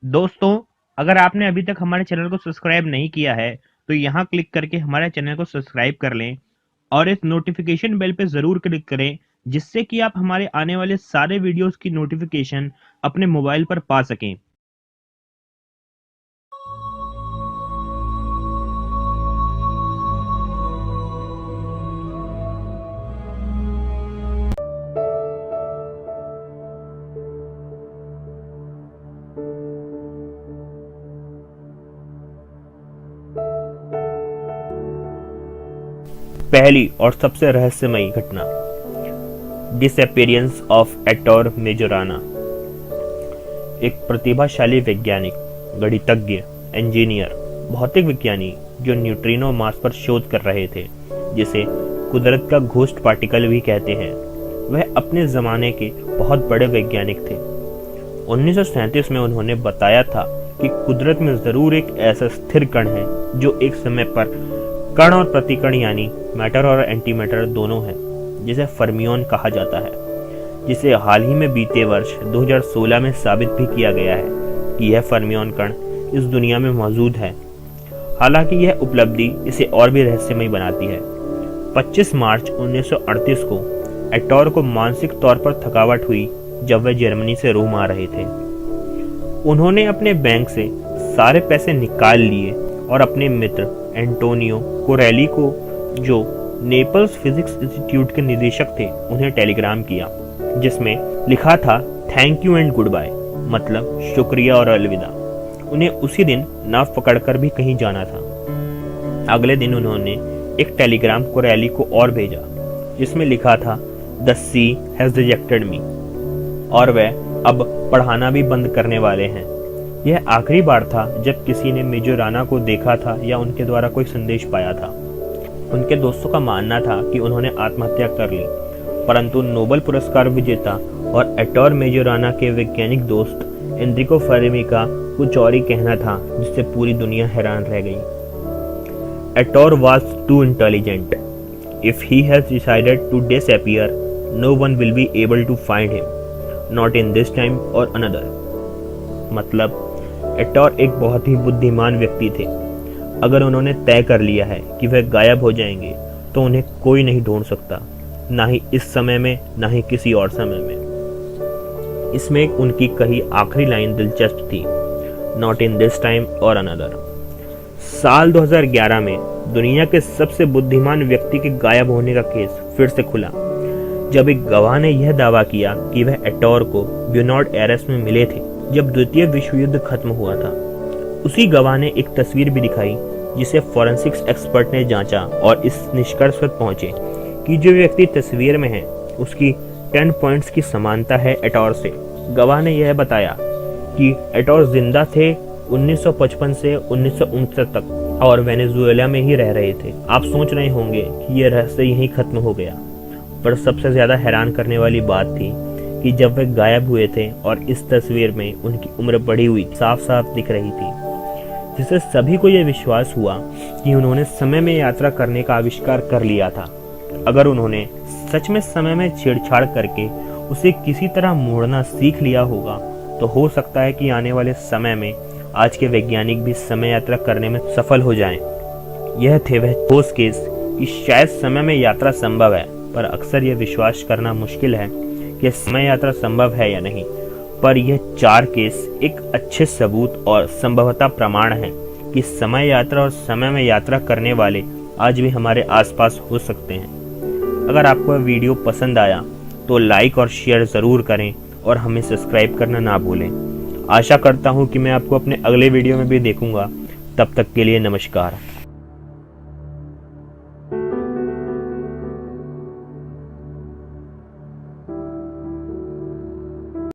दोस्तों, अगर आपने अभी तक हमारे चैनल को सब्सक्राइब नहीं किया है, तो यहाँ क्लिक करके हमारे चैनल को सब्सक्राइब कर लें और इस नोटिफिकेशन बेल पे ज़रूर क्लिक करें, जिससे कि आप हमारे आने वाले सारे वीडियोस की नोटिफिकेशन अपने मोबाइल पर पा सकें। पहली और सबसे रहस्यमयी घटना, डिसअपीयरेंस ऑफ एटोर मेजोराना। एक प्रतिभाशाली वैज्ञानिक, गणितज्ञ, इंजीनियर, भौतिक विज्ञानी जो न्यूट्रिनो मास पर शोध कर रहे थे, जिसे कुदरत का घोस्ट पार्टिकल भी कहते हैं, वह अपने जमाने के बहुत बड़े वैज्ञानिक थे। 1937 में उन्होंने बताया था कि कुदरत में जरूर एक ऐसा स्थिर कण है जो एक समय पर कण और प्रतिकण यानी मैटर और एंटीमैटर दोनों है, जिसे फर्मियोन कहा जाता है, जिसे हाल ही में बीते वर्ष 2016 में साबित भी किया गया है कि यह फर्मियोन कण इस दुनिया में मौजूद है। हालांकि यह उपलब्धि इसे और भी रहस्यमयी बनाती है। 25 मार्च 1938 को एटोर को मानसिक तौर पर थकावट हुई जब वे जर्मनी से रोम आ रहे थे। उन्होंने अपने बैंक से सारे पैसे निकाल लिए और अपने मित्र एंटोनियो कोरेली को, जो नेपल्स फिजिक्स इंस्टीट्यूट के निदेशक थे, उन्हें टेलीग्राम किया, जिसमें लिखा था thank you and goodbye, मतलब शुक्रिया और अलविदा। उन्हें उसी दिन नाव पकड़कर भी कहीं जाना था। अगले दिन उन्होंने एक टेलीग्राम कोरेली को और भेजा, जिसमें लिखा था the sea has rejected me, और वह अब पढ़ाना भी बंद करने वाले हैं। यह आखिरी बार था जब किसी ने मेजोराना को देखा था या उनके द्वारा कोई संदेश पाया था। उनके दोस्तों का मानना था कि उन्होंने आत्महत्या कर ली, परंतु नोबेल पुरस्कार विजेता और एटोर मेजोराना के वैज्ञानिक दोस्त एनरिको फेरेमी का कुछ और ही कहना था, जिससे पूरी दुनिया हैरान रह गई। Ettore was too intelligent. If he has decided to disappear, no one will be able to find him, not in this time or another. मतलब एटोर एक बहुत ही बुद्धिमान व्यक्ति थे। अगर उन्होंने तय कर लिया है कि वह गायब हो जाएंगे, तो उन्हें कोई नहीं ढूंढ सकता, ना ही इस समय में, ना ही किसी और समय में। इसमें उनकी कही आखिरी लाइन दिलचस्प थी, नॉट इन दिस टाइम और अनदर। साल 2011 में दुनिया के सबसे बुद्धिमान व्यक्ति के गायब होने का केस फिर से खुला, जब एक गवाह ने यह दावा किया कि वह एटोर को ब्यूनॉस एयर्स में मिले थे जब द्वितीय विश्व युद्ध खत्म हुआ था। उसी गवाह ने एक तस्वीर भी दिखाई, जिसे फॉरेंसिक्स एक्सपर्ट ने जांचा और इस निष्कर्ष पर पहुंचे कि जो व्यक्ति तस्वीर में है उसकी 10 पॉइंट्स की समानता है एटोर से। गवाह ने यह बताया कि एटोर जिंदा थे 1955 से 1969 तक और वेनेजुएला में ही रह रहे थे। आप सोच रहे होंगे कि यह रहस्य यहीं खत्म हो गया, पर सबसे ज्यादा हैरान करने वाली बात थी कि जब वे गायब हुए थे और इस तस्वीर में उनकी उम्र बढ़ी हुई साफ साफ दिख रही थी, जिससे सभी को यह विश्वास हुआ कि उन्होंने समय में यात्रा करने का आविष्कार कर लिया था। अगर उन्होंने सच में समय में छेड़छाड़ करके उसे किसी तरह मोड़ना सीख लिया होगा, तो हो सकता है कि आने वाले समय में आज के वैज्ञानिक भी समय यात्रा करने में सफल हो जाएं। यह थे वह ठोस केस कि शायद समय में यात्रा संभव है, पर अक्सर यह विश्वास करना मुश्किल है कि समय यात्रा संभव है या नहीं। पर यह 4 केस एक अच्छे सबूत और संभवतः प्रमाण है कि समय यात्रा और समय में यात्रा करने वाले आज भी हमारे आसपास हो सकते हैं। अगर आपको यह वीडियो पसंद आया तो लाइक और शेयर ज़रूर करें और हमें सब्सक्राइब करना ना भूलें। आशा करता हूँ कि मैं आपको अपने अगले वीडियो में भी देखूंगा। तब तक के लिए नमस्कार।